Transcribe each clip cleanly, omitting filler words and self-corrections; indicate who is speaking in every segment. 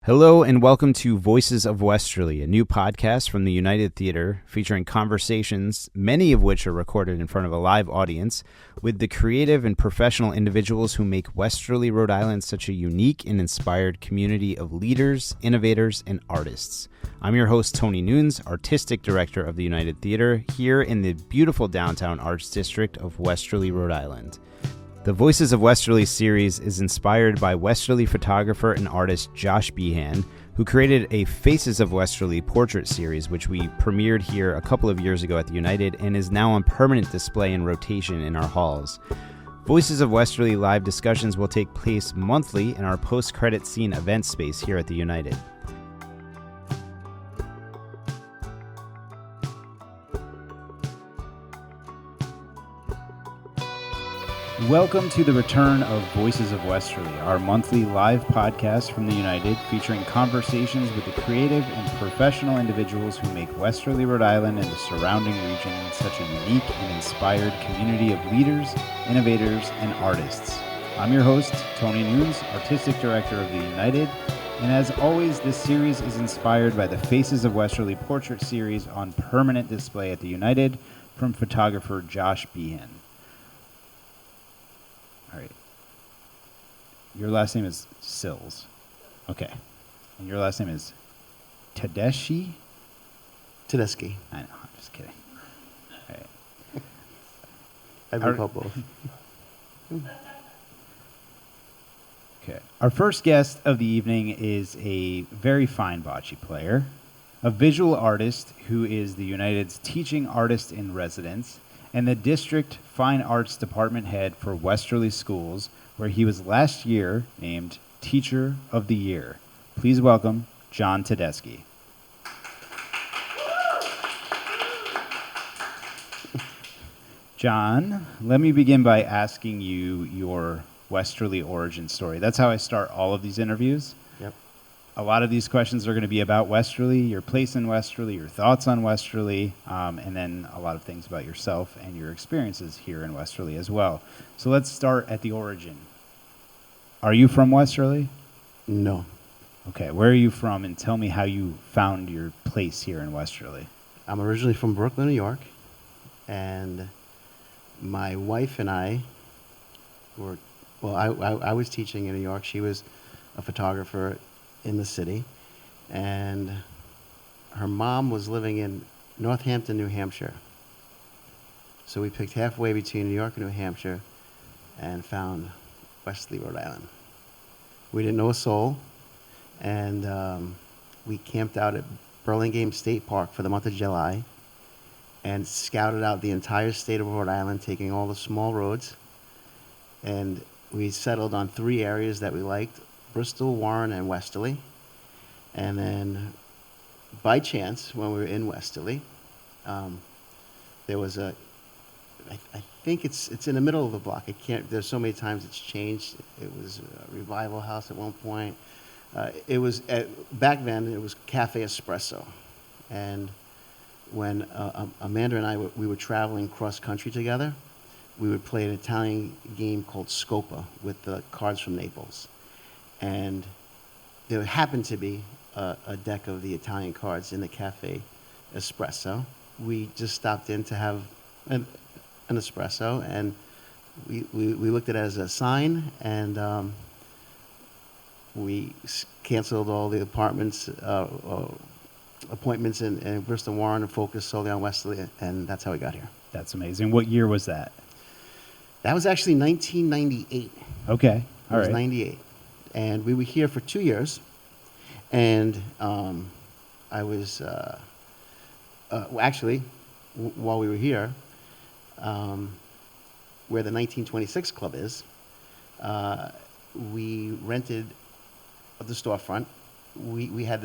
Speaker 1: Hello and welcome to Voices of Westerly, a new podcast from the United Theater featuring conversations, many of which are recorded in front of a live audience, with the creative and professional individuals who make Westerly, Rhode Island such a unique and inspired community of leaders, innovators, and artists. I'm your host, Tony Nunes, Artistic Director of the United Theater, here in the beautiful downtown arts district of Westerly, Rhode Island. The Voices of Westerly series is inspired by Westerly photographer and artist Josh Behan, who created a Faces of Westerly portrait series, which we premiered here a couple of years ago at the United and is now on permanent display and rotation in our halls. Voices of Westerly live discussions will take place monthly in our post-credit scene event space here at the United. Welcome to the return of Voices of Westerly, our monthly live podcast from the United, featuring conversations with the creative and professional individuals who make Westerly, Rhode Island and the surrounding region such a unique and inspired community of leaders, innovators, and artists. I'm your host, Tony Nunes, Artistic Director of the United, and as always, this series is inspired by the Faces of Westerly portrait series on permanent display at the United from photographer Josh Behan. All right. Your last name is Sills. Okay. And your last name is Tedeschi?
Speaker 2: Tedeschi.
Speaker 1: I know. I'm just kidding. All right.
Speaker 2: I've been called both.
Speaker 1: Okay. Our first guest of the evening is a very fine bocce player, a visual artist who is the United's teaching artist in residence, and the District Fine Arts Department head for Westerly Schools, where he was last year named Teacher of the Year. Please welcome John Tedeschi. John, let me begin by asking you your Westerly origin story. That's how I start all of these interviews.
Speaker 2: Yep.
Speaker 1: A lot of these questions are going to be about Westerly, your place in Westerly, your thoughts on Westerly, and then a lot of things about yourself and your experiences here in Westerly as well. So let's start at the origin. Are you from Westerly?
Speaker 2: No.
Speaker 1: Okay, where are you from, and tell me how you found your place here in Westerly.
Speaker 2: I'm originally from Brooklyn, New York, and my wife and I were, I was teaching in New York. She was a photographer in the city, and her mom was living in Northampton, New Hampshire. So we picked halfway between New York and New Hampshire and found Westerly, Rhode Island. We didn't know a soul, and we camped out at Burlingame State Park for the month of July and scouted out the entire state of Rhode Island, taking all the small roads, and we settled on 3 areas that we liked: Bristol, Warren, and Westerly. And then by chance, when we were in Westerly, there was I think it's in the middle of the block. There's so many times it's changed. It was a Revival House at one point. Back then, it was Cafe Espresso. And when Amanda and I, we were traveling cross-country together, we would play an Italian game called Scopa with the cards from Naples. And there happened to be a deck of the Italian cards in the Cafe Espresso. We just stopped in to have an espresso, and we looked at it as a sign, and we canceled all the appointments in Bristol, Warren, and focused solely on Westerly, and that's how we got here.
Speaker 1: That's amazing. What year was that?
Speaker 2: That was actually 1998.
Speaker 1: Okay, all right.
Speaker 2: It was 98. And we were here for 2 years, and I was, while we were here, where the 1926 Club is, we rented the storefront. We made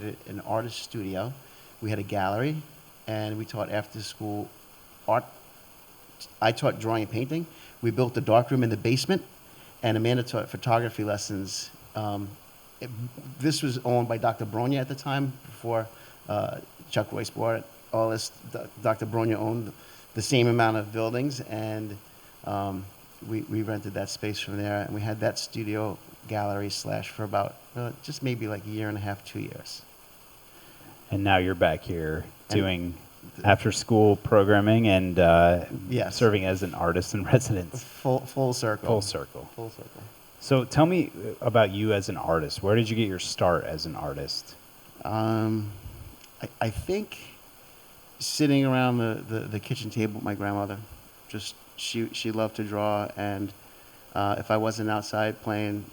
Speaker 2: it an artist studio. We had a gallery, and we taught after-school art. I taught drawing and painting. We built a darkroom in the basement, and Amanda taught photography lessons. This was owned by Dr. Bronya at the time, before Chuck Royce bought it. All this, Dr. Bronya owned the same amount of buildings, and we rented that space from there, and we had that studio gallery for about just maybe like a year and a half, 2 years.
Speaker 3: And now you're back here
Speaker 2: And
Speaker 3: doing after-school programming and
Speaker 2: Yes.
Speaker 3: serving as an artist in residence.
Speaker 2: Full circle.
Speaker 3: Full circle.
Speaker 2: Full circle.
Speaker 3: So tell me about you as an artist. Where did you get your start as an artist?
Speaker 2: I think sitting around the kitchen table with my grandmother, just she loved to draw, and if I wasn't outside playing,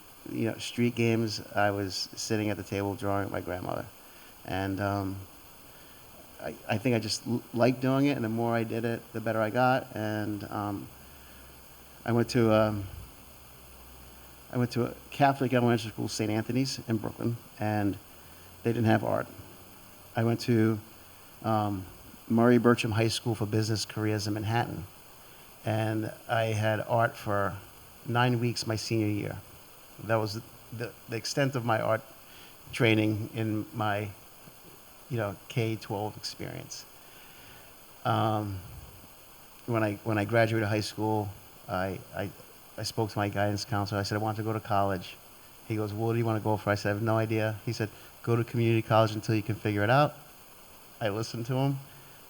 Speaker 2: street games, I was sitting at the table drawing with my grandmother, and I think I just liked doing it, and the more I did it, the better I got, and I went to a Catholic elementary school, St. Anthony's in Brooklyn, and they didn't have art. I went to Murray Bertram High School for Business Careers in Manhattan, and I had art for 9 weeks my senior year. That was the extent of my art training in my K-12 experience. When I graduated high school, I spoke to my guidance counselor. I said I wanted to go to college. He goes, "What do you want to go for?" I said, "I have no idea." He said, "Go to community college until you can figure it out." I listened to him.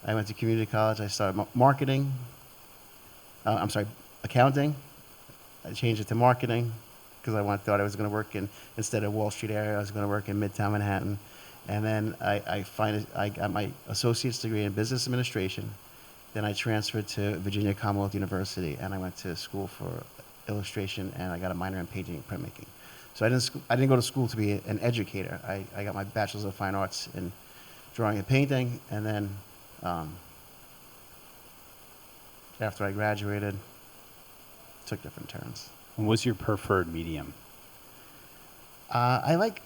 Speaker 2: I went to community college. I started accounting. I changed it to marketing because I thought I was going to work instead of Wall Street area, I was going to work in Midtown Manhattan. And then I got my associate's degree in business administration. Then I transferred to Virginia Commonwealth University, and I went to school for illustration, and I got a minor in painting and printmaking. So I didn't go to school to be an educator. I got my bachelor's of fine arts in drawing and painting, and then after I graduated, took different turns.
Speaker 3: And what's your preferred medium?
Speaker 2: I like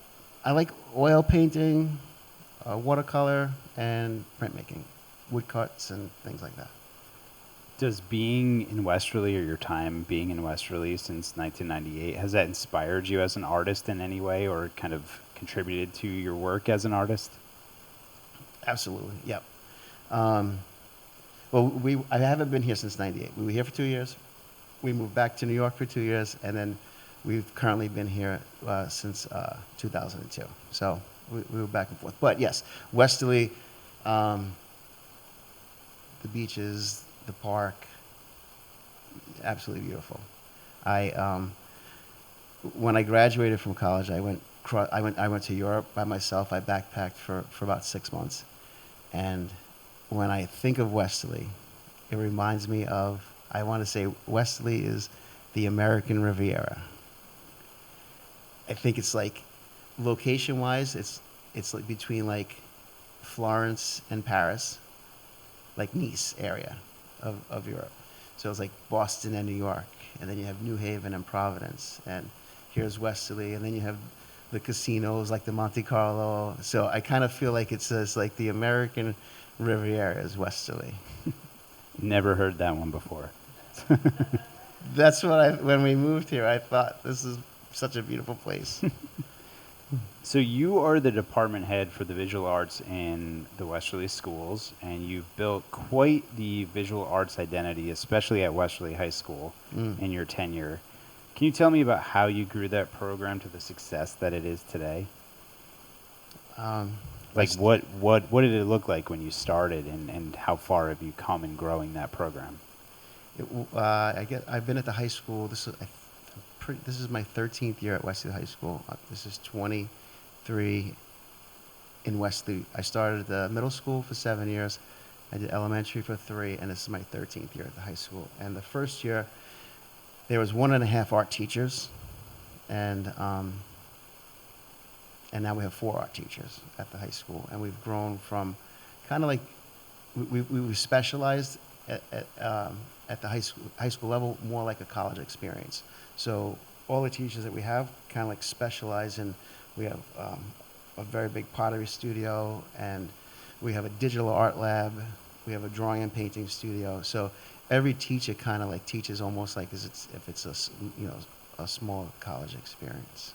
Speaker 2: oil painting, watercolor, and printmaking, woodcuts and things like that.
Speaker 3: Does being in Westerly, or your time being in Westerly since 1998, has that inspired you as an artist in any way, or kind of contributed to your work as an artist?
Speaker 2: Absolutely, yep. Well, I haven't been here since '98. We were here for 2 years. We moved back to New York for 2 years, and then we've currently been here since 2002. So we were back and forth. But yes, Westerly, the beaches, the park, absolutely beautiful. When I graduated from college, I went to Europe by myself. I backpacked for about 6 months, and when I think of Westerly, it reminds me of, I want to say Westerly is the American Riviera. I think it's like, location-wise, it's like between like Florence and Paris, like Nice area of Europe. So it's like Boston and New York, and then you have New Haven and Providence, and here's Westerly, and then you have the casinos like the Monte Carlo. So I kind of feel like it says like the American Riviera is Westerly.
Speaker 3: Never heard that one before.
Speaker 2: That's what when we moved here, I thought this is such a beautiful place.
Speaker 3: So you are the department head for the visual arts in the Westerly schools, and you've built quite the visual arts identity, especially at Westerly High School in your tenure. Can you tell me about how you grew that program to the success that it is today? Like what did it look like when you started, and how far have you come in growing that program?
Speaker 2: I've been at the high school. This is my 13th year at Westerly High School. This is 23 in Westerly. I started at the middle school for 7 years. I did elementary for 3, and this is my 13th year at the high school. And the first year, there was 1.5 art teachers, and now we have 4 art teachers at the high school. And we've grown from kind of like, we specialized at the high school level, more like a college experience. So all the teachers that we have kind of like specialize in, we have a very big pottery studio, and we have a digital art lab, we have a drawing and painting studio. So every teacher kind of like teaches almost like if it's a small college experience.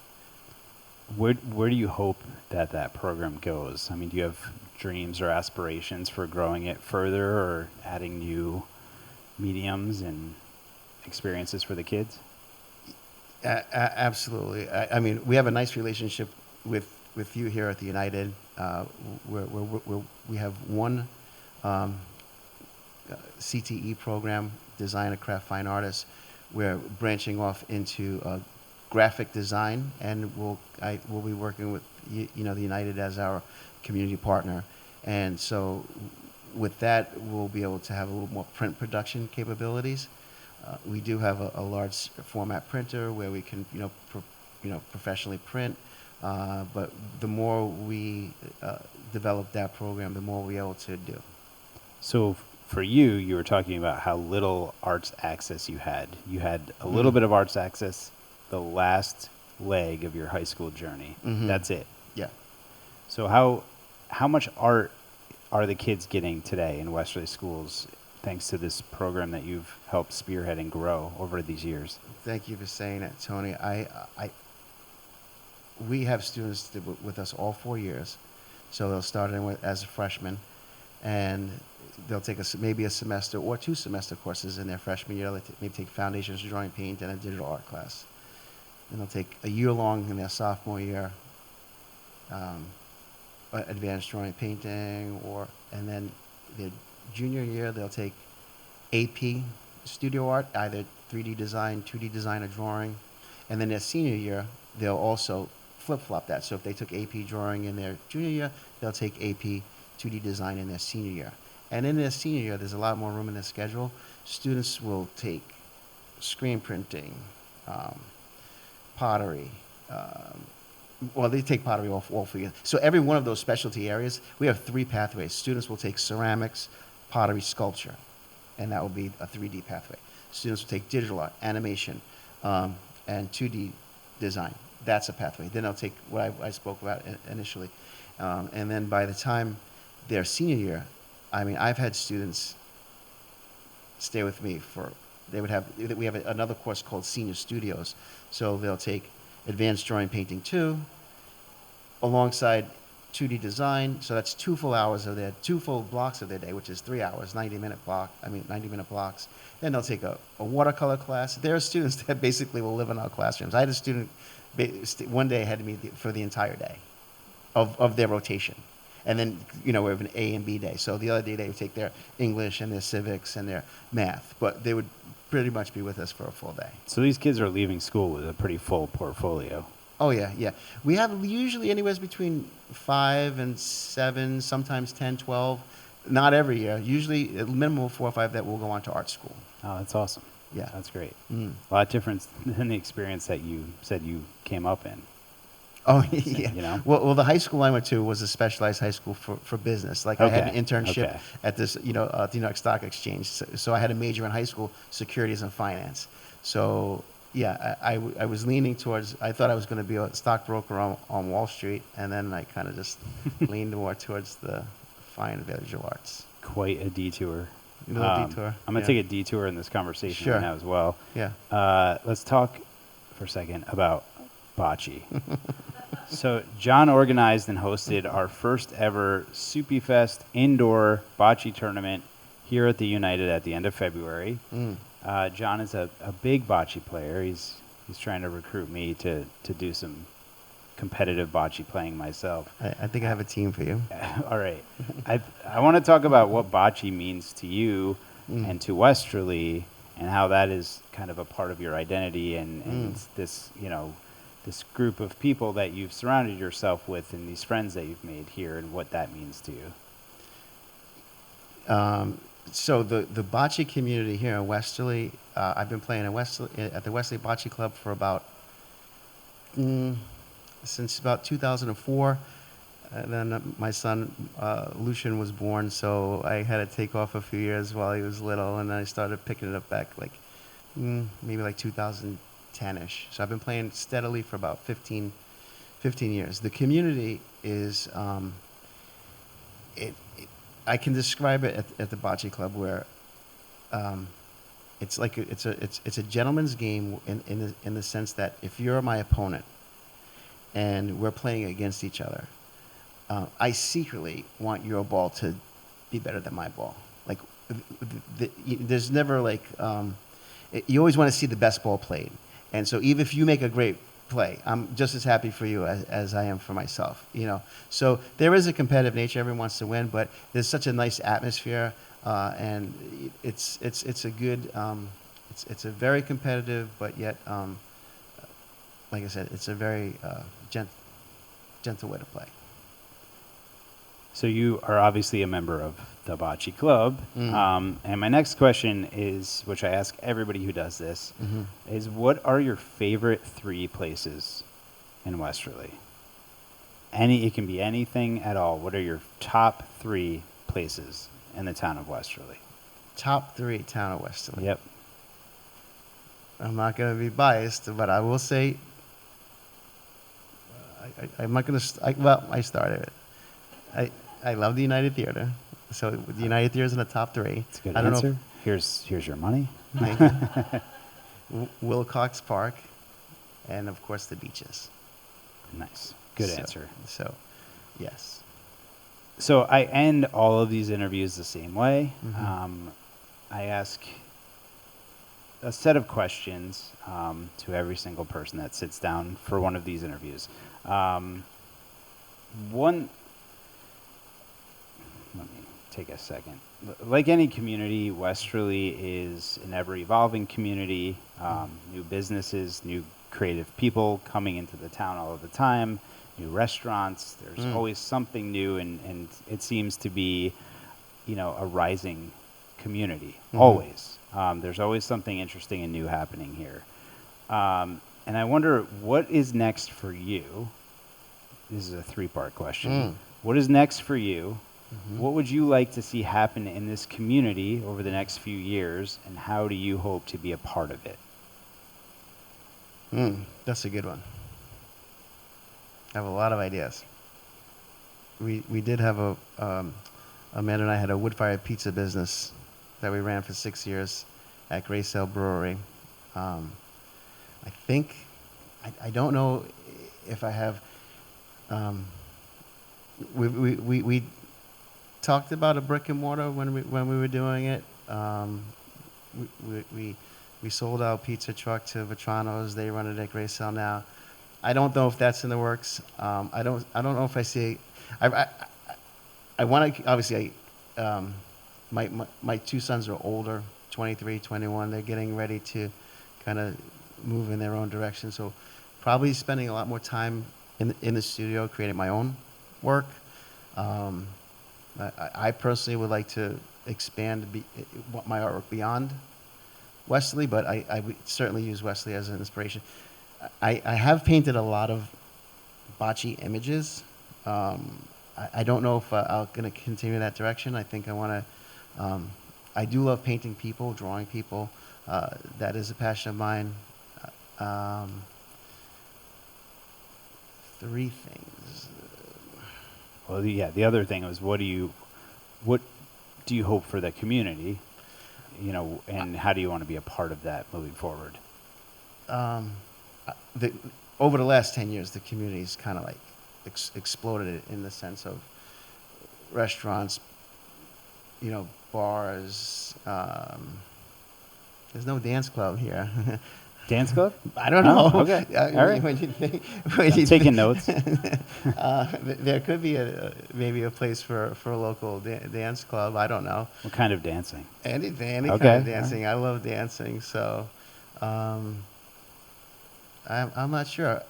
Speaker 3: Where do you hope that program goes? I mean, do you have dreams or aspirations for growing it further, or adding new mediums and experiences for the kids?
Speaker 2: Absolutely. I mean, we have a nice relationship with you here at the United. We have one um, CTE program, Design a Craft Fine Artist. We're branching off into graphic design, and we'll be working with the United as our community partner. And so with that, we'll be able to have a little more print production capabilities. We do have a large format printer where we can, professionally print. But the more we develop that program, the more we're able to do.
Speaker 3: So for you were talking about how little arts access you had. You had a little bit of arts access the last leg of your high school journey.
Speaker 2: Mhm.
Speaker 3: That's it.
Speaker 2: Yeah.
Speaker 3: So how much art are the kids getting today in Westerly schools thanks to this program that you've helped spearhead and grow over these years?
Speaker 2: Thank you for saying that, Tony. We have students with us all 4 years, so they'll start as a freshman, and they'll take maybe a semester or 2 semester courses in their freshman year. They maybe take foundations, drawing, paint, and a digital art class. Then they'll take a year long in their sophomore year, advanced drawing, painting, and then their junior year they'll take AP studio art, either 3D design, 2D design, or drawing, and then their senior year they'll also flip-flop that. So if they took AP drawing in their junior year, they'll take AP 2D design in their senior year. And in their senior year, there's a lot more room in their schedule. Students will take screen printing, pottery. They take pottery all 4 years. So every one of those specialty areas, we have 3 pathways. Students will take ceramics, pottery, sculpture, and that will be a 3D pathway. Students will take digital art, animation, and 2D design. That's a pathway. Then they'll take what I spoke about initially. And then by the time their senior year, I mean, I've had students stay with me we have another course called Senior Studios. So they'll take Advanced Drawing Painting 2 alongside 2D design. So that's 2 full blocks of their day, which is 3 hours, 90-minute blocks. Then they'll take a watercolor class. There are students that basically will live in our classrooms. I had a student one day had to meet for the entire day of their rotation. And then, we have an A and B day. So the other day they would take their English and their civics and their math. But they would pretty much be with us for a full day.
Speaker 3: So these kids are leaving school with a pretty full portfolio.
Speaker 2: Oh, yeah. We have usually anywhere between 5 and 7, sometimes 10, 12. Not every year. Usually a minimum of 4 or 5 that will go on to art school.
Speaker 3: Oh, that's awesome.
Speaker 2: Yeah.
Speaker 3: That's great.
Speaker 2: Mm.
Speaker 3: A lot different than the experience that you said you came up in.
Speaker 2: Oh, yeah. Well, the high school I went to was a specialized high school for business. Like I had an internship at this, at the New York Stock Exchange. So I had a major in high school, securities and finance. So, yeah, I was leaning towards, I thought I was going to be a stockbroker on Wall Street. And then I kind of just leaned more towards the fine visual arts.
Speaker 3: Quite a detour.
Speaker 2: A little detour.
Speaker 3: I'm going to take a detour in this conversation right now as well.
Speaker 2: Yeah.
Speaker 3: Let's talk for a second about bocce. So John organized and hosted our first ever Soupy Fest indoor bocce tournament here at the United at the end of February. John is a big bocce player. He's trying to recruit me to do some competitive bocce playing myself.
Speaker 2: I think I have a team for you.
Speaker 3: All right. I want to talk about what bocce means to you and to Westerly, and how that is kind of a part of your identity and this, this group of people that you've surrounded yourself with and these friends that you've made here and what that means to you.
Speaker 2: So the bocce community here in Westerly, I've been playing at the Westerly Bocce Club for about since about 2004. And then my son Lucian was born, so I had to take off a few years while he was little, and then I started picking it up back maybe 2010-ish. So I've been playing steadily for about 15 years. The community is I can describe it at the Bocce Club where it's a gentleman's game in the sense that if you're my opponent and we're playing against each other, I secretly want your ball to be better than my ball. Like there's never you always want to see the best ball played, And so even if you make a great play, I'm just as happy for you as I am for myself, you know. So there is a competitive nature. Everyone wants to win, but there's such a nice atmosphere, and it's a good, it's a very competitive, but yet, like I said, it's a very gentle way to play.
Speaker 3: So you are obviously a member of the Bocce Club. And my next question is, which I ask everybody who does this, is what are your favorite 3 places in Westerly? It can be anything at all. What are your top 3 places in the town of Westerly?
Speaker 2: Top 3 town of Westerly.
Speaker 3: Yep.
Speaker 2: I'm not going to be biased, but I will say, I'm not going to, well, I started it. I love the United Theater. So the United Theater is in the top 3.
Speaker 3: That's a good
Speaker 2: I don't
Speaker 3: answer.
Speaker 2: know
Speaker 3: Here's your money.
Speaker 2: Thank you. Wilcox Park, and of course the beaches.
Speaker 3: Nice. Good answer.
Speaker 2: So, yes.
Speaker 3: So I end all of these interviews the same way. I ask a set of questions to every single person that sits down for one of these interviews. Let me take a second. Like any community, Westerly is an ever-evolving community. New businesses, new creative people coming into the town all of the time, new restaurants. There's always something new, and it seems to be, a rising community, always. There's always something interesting and new happening here. And I wonder, what is next for you? This is a 3-part question. What is next for you? What would you like to see happen in this community over the next few years, and how do you hope to be a part of it?
Speaker 2: That's a good one. I have a lot of ideas. We did have Amanda and I had a wood-fired pizza business that we ran for 6 years at Gray Sail Brewery. I think, I don't know if I have, we talked about a brick and mortar when we were doing it. We sold our pizza truck to Vetrano's. They run it at Gray Sail now. I don't know if that's in the works. I don't know if I see. I want to obviously. My 2 sons are older, 23, 21. They're getting ready to kind of move in their own direction. So probably spending a lot more time in the studio creating my own work. I personally would like to expand my artwork beyond Westerly, but I would certainly use Westerly as an inspiration. I have painted a lot of bocce images. I don't know if I'm going to continue that direction. I think I want to. I do love painting people, drawing people. That is a passion of mine. 3 things.
Speaker 3: Well, yeah. The other thing was, what do you hope for the community? And how do you want to be a part of that moving forward?
Speaker 2: Over the last 10 years, the community's kind of like exploded in the sense of restaurants, bars. There's no dance club here.
Speaker 3: Dance club?
Speaker 2: I don't know.
Speaker 3: Oh, okay. All right.
Speaker 2: When you think,
Speaker 3: taking notes.
Speaker 2: There could be maybe a place for a local dance club. I don't know.
Speaker 3: What kind of dancing?
Speaker 2: Anything,
Speaker 3: Okay.
Speaker 2: kind of dancing. I love dancing, so I'm not sure.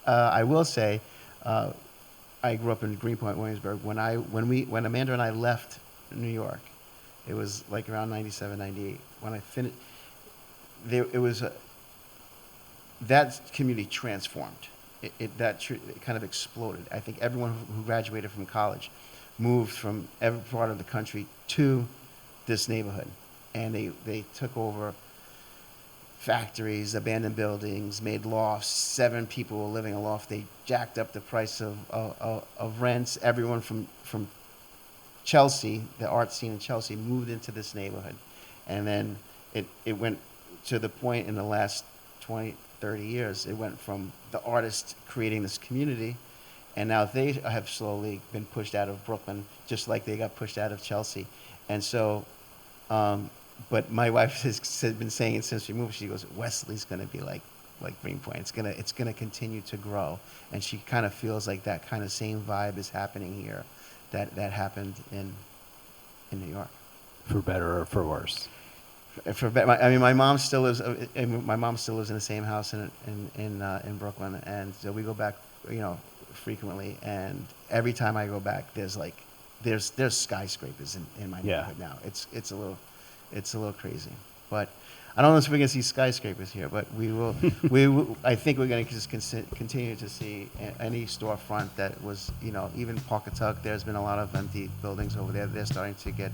Speaker 2: I will say, I grew up in Greenpoint, Williamsburg. When Amanda and I left New York, it was like around 97, 98. When I finished, that community transformed. It kind of exploded. I think everyone who graduated from college moved from every part of the country to this neighborhood, and they took over factories, abandoned buildings, made lofts. 7 people were living in a loft. They jacked up the price of rents. Everyone from Chelsea, the art scene in Chelsea, moved into this neighborhood, and then it went to the point in the last 20, 30 years, it went from the artists creating this community, and now they have slowly been pushed out of Brooklyn, just like they got pushed out of Chelsea. And so, but my wife has been saying it since we moved. She goes, Westerly's going to be like like Greenpoint. It's gonna continue to grow, and she kind of feels like that kind of same vibe is happening here, that happened in New York.
Speaker 3: For better or for worse?
Speaker 2: My mom still lives. My mom still lives in the same house in Brooklyn, and so we go back, frequently. And every time I go back, there's skyscrapers in my neighborhood now. It's a little crazy, but I don't know if we're gonna see skyscrapers here, but we will. I think we're gonna just continue to see any storefront that was, even Pawcatuck. There's been a lot of empty buildings over there. They're starting to get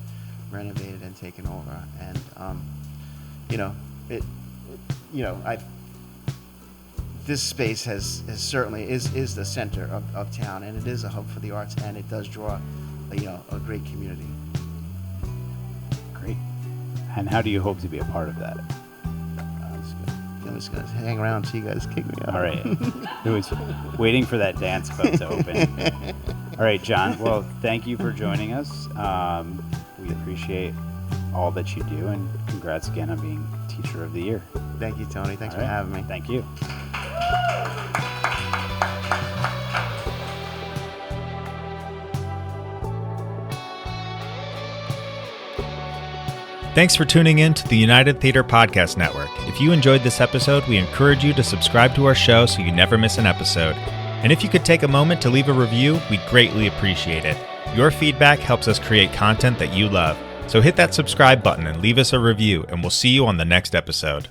Speaker 2: renovated and taken over, and this space has certainly is the center of town, and it is a hub for the arts, and it does draw a great community.
Speaker 3: Great. And how do you hope to be a part of that?
Speaker 2: I'm just gonna hang around until you guys kick me out.
Speaker 3: All right. It was waiting for that dance club to open. All right, John. Well, thank you for joining us. We appreciate all that you do, and congrats again on being Teacher of the Year.
Speaker 2: Thank you, Tony. Thanks for having me.
Speaker 3: Thank you.
Speaker 4: Thanks for tuning in to the United Theater Podcast Network. If you enjoyed this episode, we encourage you to subscribe to our show so you never miss an episode. And if you could take a moment to leave a review, we'd greatly appreciate it. Your feedback helps us create content that you love. So hit that subscribe button and leave us a review, and we'll see you on the next episode.